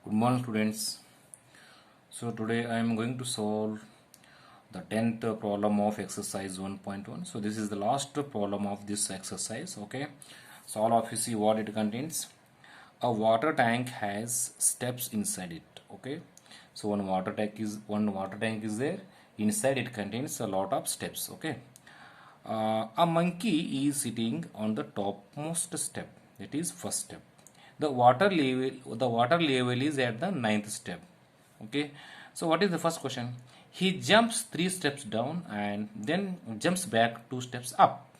Good morning, students. So today I am going to solve the 10th problem of exercise 1.1. So this is the last problem of this exercise. Okay, so all of you see what it contains. A water tank has steps inside it. Okay, so one water tank is there. Inside it contains a lot of steps. Okay, a monkey is sitting on the topmost step. That is first step. The water level is at the ninth step. Okay. So what is the first question? He jumps 3 steps down and then jumps back 2 steps up.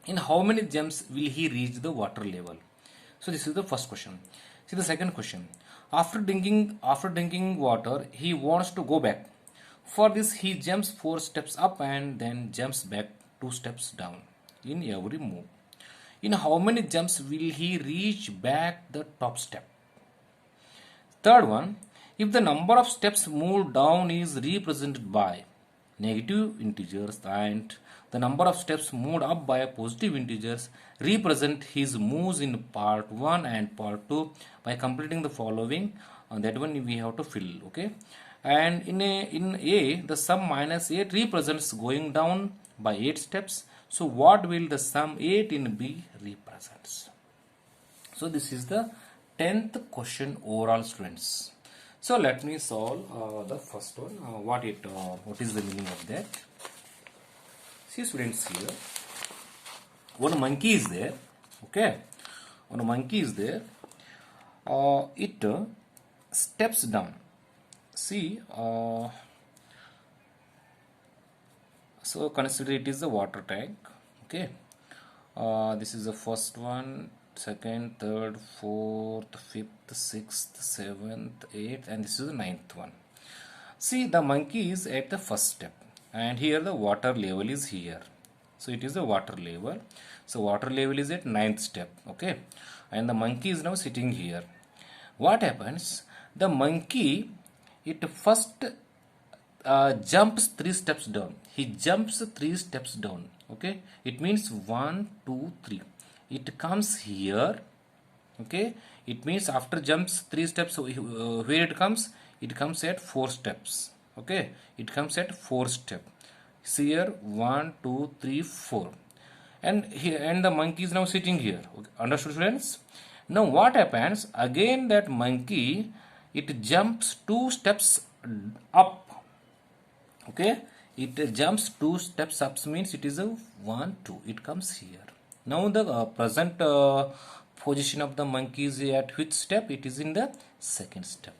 In how many jumps will he reach the water level? So this is the first question. See the second question. After drinking water, he wants to go back. For this, he jumps 4 steps up and then jumps back 2 steps down in every move. In how many jumps will he reach back the top step? Third one, if the number of steps moved down is represented by negative integers and the number of steps moved up by positive integers, represent his moves in part 1 and part 2 by completing the following. That one we have to fill. Okay, and in A the sum minus 8 represents going down by 8 steps. So what will the sum 8 in B represents? So this is the 10th question overall, students. So let me solve the first one. What is the meaning of that? See, students, here one monkey is there. Okay, one monkey is there. It steps down. See, so consider it is a water tank. Okay, this is the first one, second, third, fourth, fifth, sixth, seventh, eighth, and this is the ninth one. See, the monkey is at the first step, and here the water level is here. So it is the water level. So water level is at ninth step. Okay, and the monkey is now sitting here. What happens? The monkey, it first jumps 3 steps down. He jumps 3 steps down. Okay, it means 1, 2, 3. It comes here. Okay, it means after jumps 3 steps, so where it comes at 4 steps. Okay, it comes at 4 step. See here, 1, 2, 3, 4, and here, and the monkey is now sitting here. Okay, understood, students? Now what happens? Again, that monkey, it jumps 2 steps up. Okay, it jumps 2 steps up, means it is a 1, 2. It comes here. Now the present position of the monkey is at which step? It is in the second step.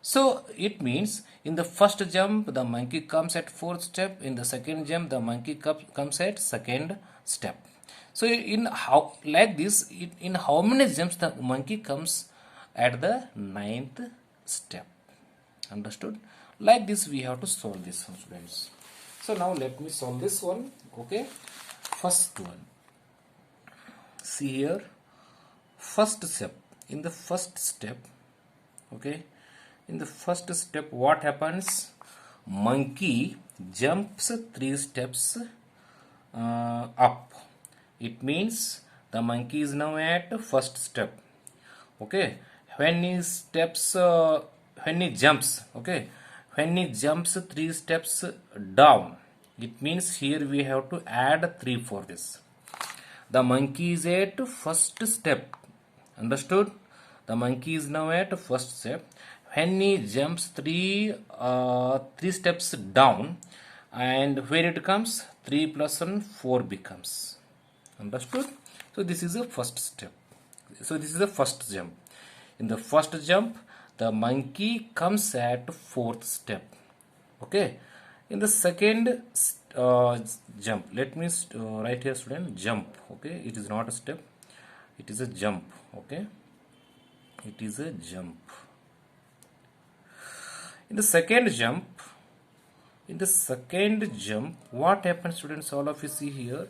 So it means in the first jump the monkey comes at 4th step. In the second jump the monkey comes at 2nd step. So in how like this, in how many jumps the monkey comes at the 9th step? Understood? Like this we have to solve this one, students. So now let me solve this one. Okay, first one. See here, first step. In the first step, okay, in the first step what happens? Monkey jumps 3 steps up. It means the monkey is now at first step. Okay, when he jumps, okay, when he jumps 3 steps down, it means here we have to add 3 for this. The monkey is at first step. Understood? The monkey is now at first step. When he jumps 3 steps down, and where it comes, 3 plus 1, 4 becomes. Understood? So this is the first step. So this is the first jump. In the first jump, the monkey comes at 4th step. Okay. In the second jump, let me write here, student, jump. Okay, it is not a step, it is a jump. Okay, it is a jump. In the second jump, what happens, students? All of you see here,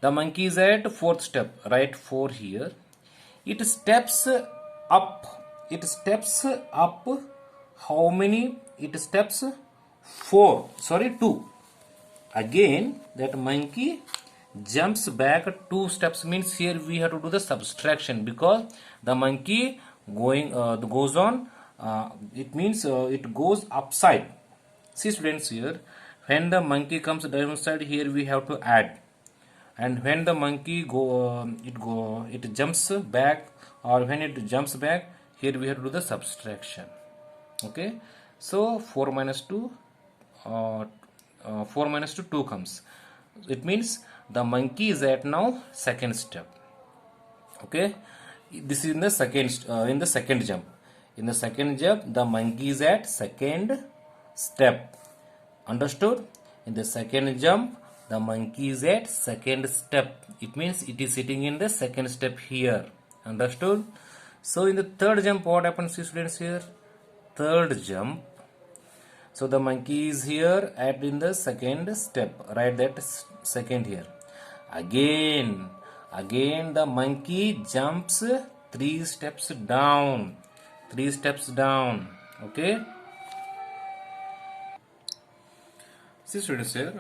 the monkey is at 4th step. Write 4 here. It steps up. It steps up. How many? It steps 4. Sorry, 2. Again, that monkey jumps back 2 steps, means here we have to do the subtraction because the monkey goes on, it means it goes upside. See students, here when the monkey comes downside, here we have to add, and when the monkey it jumps back, or when it jumps back, here we have to do the subtraction. Okay, so 4 minus 2, 4 minus 2, 2 comes. It means the monkey is at now second step. Okay, this is in the second jump. In the second jump, the monkey is at second step. Understood? In the second jump, the monkey is at second step. It means it is sitting in the second step here. Understood? So in the third jump, what happens, students, here? Third jump. So the monkey is here at in the second step. Write that second here. Again the monkey jumps 3 steps down. 3 steps down. Okay. See students, here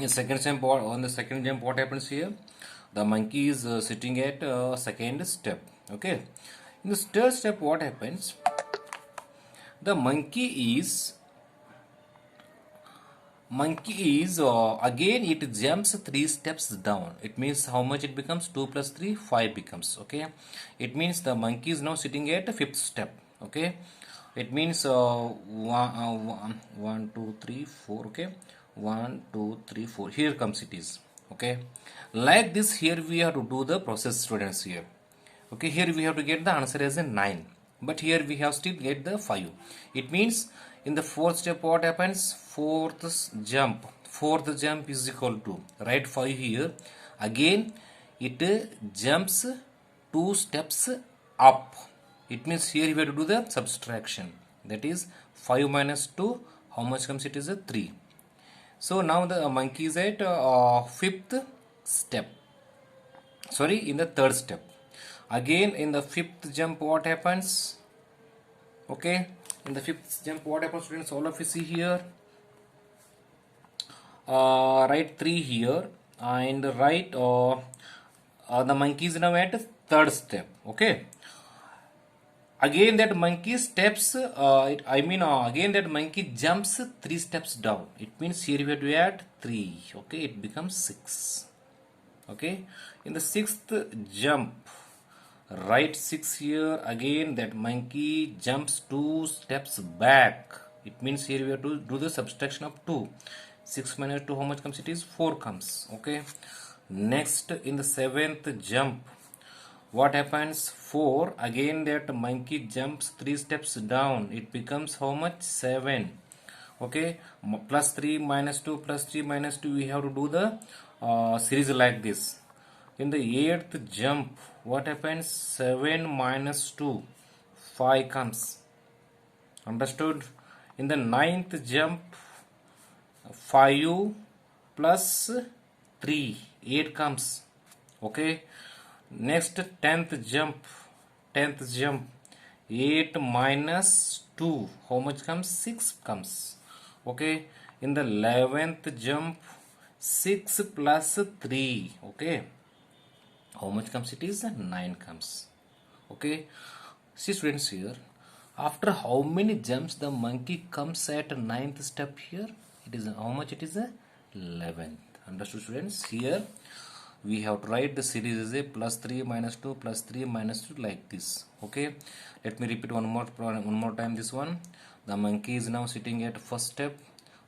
in second jump, on the second jump, what happens here? The monkey is sitting at second step. Okay. In the third step, what happens? The monkey is again it jumps 3 steps down. It means how much it becomes? 2 plus 3, 5 becomes. Okay, it means the monkey is now sitting at the 5th step. Okay, it means 1 2 3 4. Okay, 1 2 3 4, here comes it is. Okay, like this, here we have to do the process, students, here. Okay, here we have to get the answer as a 9, but here we have still get the 5. It means in the fourth step, what happens? Fourth jump is equal to, write 5 here. Again it jumps 2 steps up. It means here we have to do the subtraction. That is 5 minus 2, how much comes? It is a 3. So now the monkey is at 5th step. Sorry, in the third step. Again in the 5th jump, what happens? Okay, in the 5th jump, what happens, students? All of you see here. Write 3 here, and write the monkey is now at third step. Okay. Again that monkey steps. Again that monkey jumps 3 steps down. It means here we have to add 3. Okay, it becomes 6. Okay. In the 6th jump, write 6 here. Again that monkey jumps 2 steps back. It means here we have to do the subtraction of 2. 6 minus 2, how much comes? It is 4 comes. Okay. Next, in the 7th jump, what happens? 4. Again that monkey jumps 3 steps down. It becomes how much? 7. Okay. Plus 3 minus 2 plus 3 minus 2, we have to do the series like this. In the 8th jump, what happens? 7 minus 2, 5 comes. Understood? In the 9th jump, 5 plus 3, 8 comes. Okay. Next, 10th jump, 8 minus 2, how much comes? 6 comes. Okay. In the 11th jump, 6 plus 3. Okay. How much comes? It is 9 comes. Okay. See students, here, after how many jumps the monkey comes at 9th step here? It is how much? It is 11th. Understood, students? Here we have to write the series as a plus 3 minus 2 plus 3 minus 2, like this. Okay, let me repeat one more time this one. The monkey is now sitting at first step.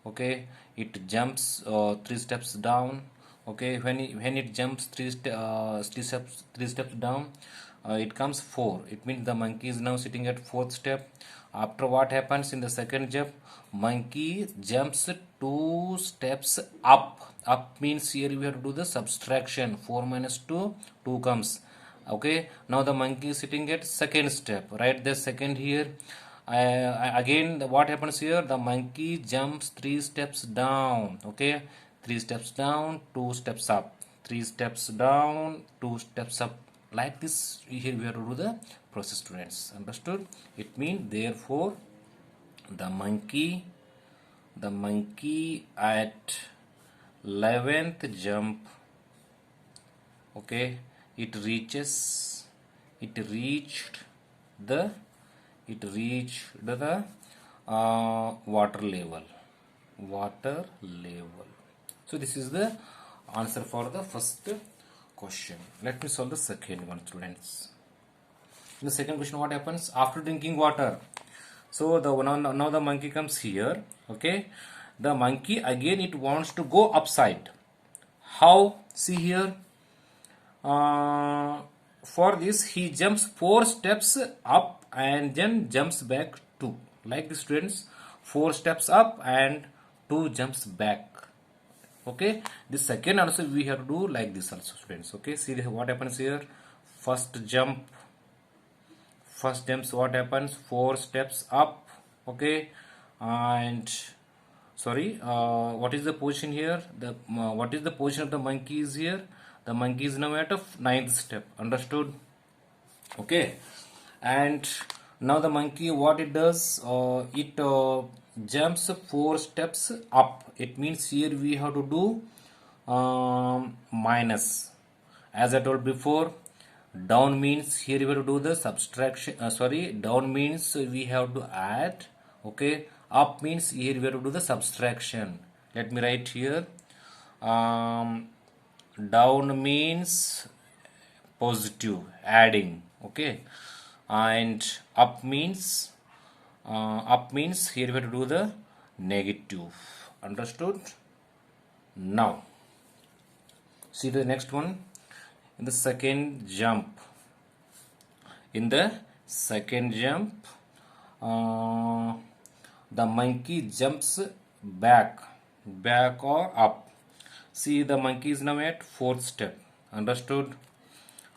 Okay, it jumps 3 steps down. Okay, when it jumps 3 steps down, it comes 4. It means the monkey is now sitting at 4th step. After, what happens in the second jump? Monkey jumps 2 steps up. Up means here we have to do the subtraction. 4 minus 2, 2 comes. Okay, now the monkey is sitting at second step. Write the second here. Again, what happens here? The monkey jumps 3 steps down. Okay, 3 steps down, 2 steps up. 3 steps down, 2 steps up. Like this, here we have to do the process, students. Understood? It means therefore the monkey at 11th jump, okay, it reached the water level. So this is the answer for the first question. Let me solve the second one, students. In the second question, what happens after drinking water? So now the monkey comes here. Okay, the monkey again it wants to go upside. How? See here. For this, he jumps 4 steps up and then jumps back 2. Like the students, 4 steps up and 2 jumps back. Okay, the second answer we have to do like this also, students. Okay, see what happens here. First jumps, what happens? 4 steps up. Okay, and sorry, what is the position here? What is the position of the monkey is here? The monkey is now at a 9th step. Understood? Okay, and now the monkey, what it does, it jumps 4 steps up. It means here we have to do minus. As I told before, down means here we have to do the subtraction. Down means we have to add. Okay, up means here we have to do the subtraction. Let me write here. Down means positive, adding. Okay, and up means here we have to do the negative. Understood? Now see the next one. In the second jump, the monkey jumps back or up. See, the monkey is now at 4th step. Understood?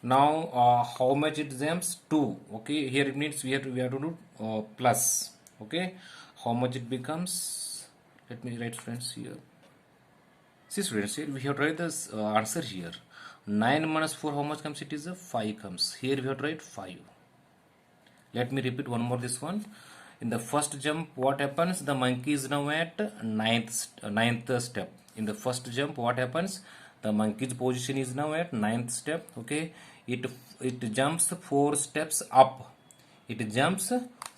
Now how much it jumps? 2. Okay, here it means we have to do plus. Okay, how much it becomes? Let me write, friends, here. See, students, here we have to write this answer here. 9 minus 4, how much comes? It is a 5 comes. Here we have to write 5. Let me repeat one more this one. In the first jump, what happens? The monkey is now at 9th step. In the first jump, what happens? The monkey's position is now at 9th step. Okay, it jumps 4 steps up. It jumps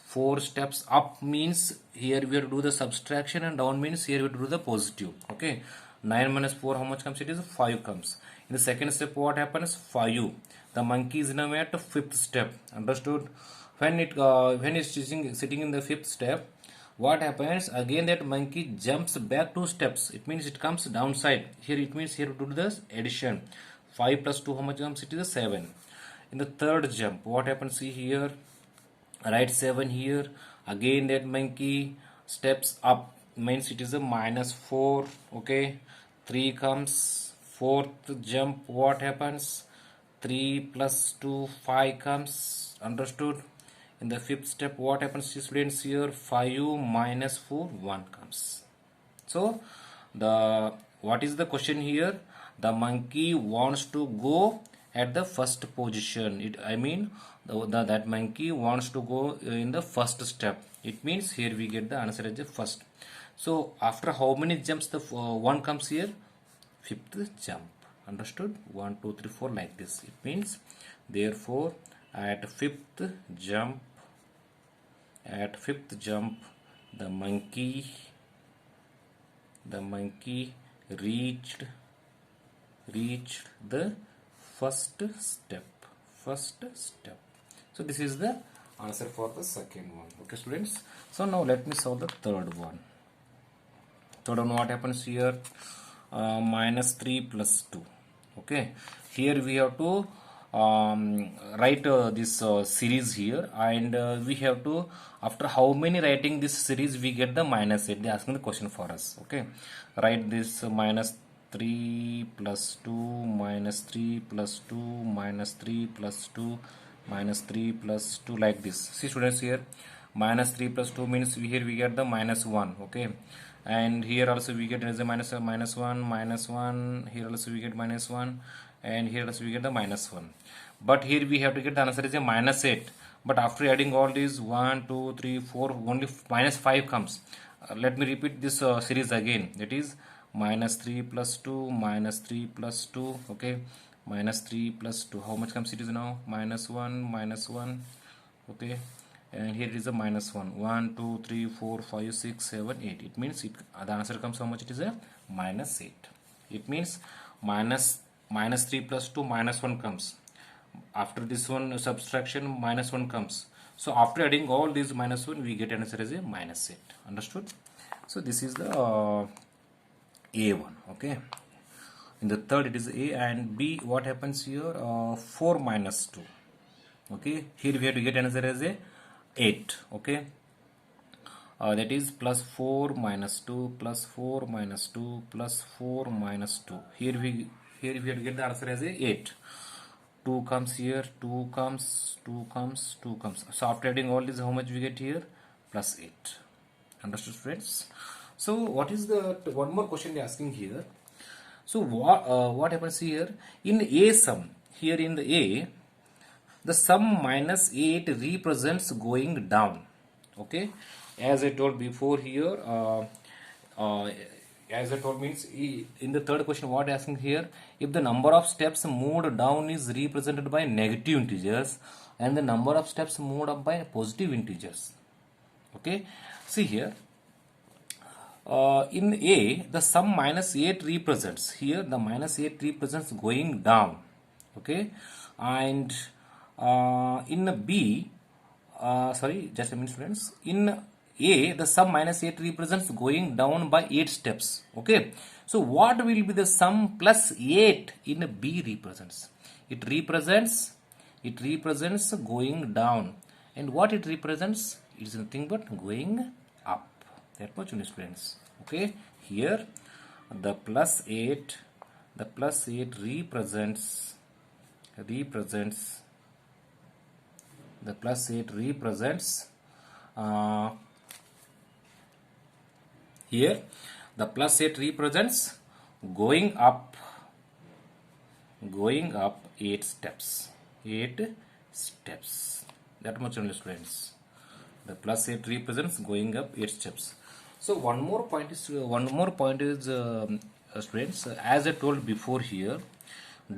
4 steps up means here we have to do the subtraction, and down means here we have to do the positive. Okay, 9 minus 4, how much comes? It is 5 comes. In the second step, what happens? 5. The monkey is now at 5th step. Understood? When it's sitting in the 5th step, what happens? Again that monkey jumps back 2 steps. It means it comes downside. Here it means here to do this addition. 5 plus 2, how much comes? It is 7. In the third jump, what happens? See here, write 7 here. Again that monkey steps up, means it is a minus 4. Okay, 3 comes. Fourth jump, what happens? 3 plus 2, 5 comes. Understood? In the 5th step, what happens, students? Here 5 minus 4, 1 comes. So what is the question here? The monkey wants to go at the first position. That monkey wants to go in the first step. It means here we get the answer as the first. So after how many jumps the 1 comes here? 5th jump. Understood? 1 2 3 4 like this. It means therefore at 5th jump, the monkey reached the first step. So this is the answer for the second one. Okay, students. So now let me solve the third one. What happens here? Minus 3 plus 2. Okay, here we have to write this series here, and we have to, after how many writing this series we get the minus 8. They are asking the question for us. Okay, write this minus 3 plus 2 minus 3 plus 2 minus 3 plus 2 minus 3 plus 2 like this. See, students, here minus 3 plus 2 means here we get the minus 1. Okay, and here also we get as a minus 1. Here also we get minus 1, and here also we get the minus 1. But here we have to get the answer is a minus 8. But after adding all these 1 2 3 4, only minus 5 comes. Let me repeat this series again. That is minus 3 plus 2 minus 3 plus 2. Okay, minus 3 plus 2, how much comes? It is now minus 1 minus 1 okay, and here it is a minus 1. 1 2 3 4 5 6 7 8. It means the answer comes how much? It is a minus 8. It means minus 3 plus 2 minus 1 comes. After this one subtraction, minus 1 comes. So after adding all these minus 1, we get an answer as a minus 8. Understood? So this is the A1. Okay. In the third, it is A, and B. What happens here? 4 minus 2. Okay. Here we have to get an answer as a 8. Okay. That is plus 4 minus 2 plus 4 minus 2 plus 4 minus 2. Here we have to get the answer as a 8. 2 comes here, 2 comes, 2 comes, 2 comes. So after adding all this, how much we get here? Plus 8. Understood, friends? So what is the one more question they are asking here? So what happens here in A sum? Here in the A, the sum minus 8 represents going down. Okay, as I told before here, as I told means in the third question, what asking here, if the number of steps moved down is represented by negative integers and the number of steps moved up by positive integers. Okay, see here, in A, the sum minus 8 represents, here the minus 8 represents going down. Okay, and in B, sorry, just a minute, friends. In A, the sum minus 8 represents going down by 8 steps. Okay, so what will be the sum plus 8 in B represents? It represents going down, and what it represents? It is nothing but going up. That much only, friends. Okay, here the plus 8 represents the plus 8 represents here the plus 8 represents going up 8 steps. That much only, friends. The plus 8 represents going up 8 steps. So one more point is friends, as I told before here,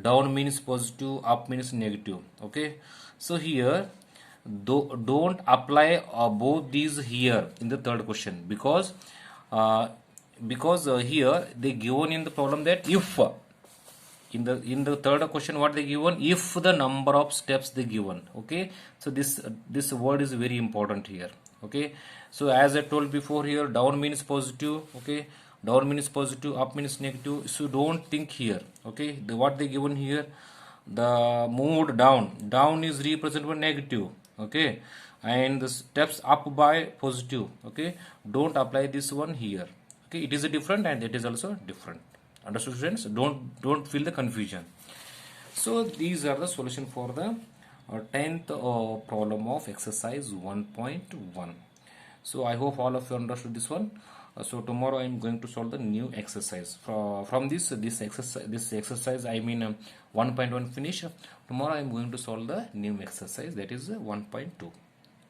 down means positive, up means negative. Okay, so here don't apply both these here in the third question, because here they given in the problem that if in the third question, what they given, if the number of steps they given. Okay, so this word is very important here. Okay, so as I told before here, down means positive. Okay, down means positive, up means negative. So don't think here. Okay, what they given here, the moved down is represented by negative. Okay, and the steps up by positive. Okay, don't apply this one here. Okay, it is a different and it is also different. Understood, friends? Don't feel the confusion. So these are the solution for the 10th problem of exercise 1.1. So I hope all of you understood this one. So tomorrow I am going to solve the new exercise. From this exercise, I mean 1.1 finish. Tomorrow I am going to solve the new exercise, that is 1.2.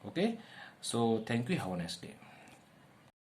Okay. So thank you. Have a nice day.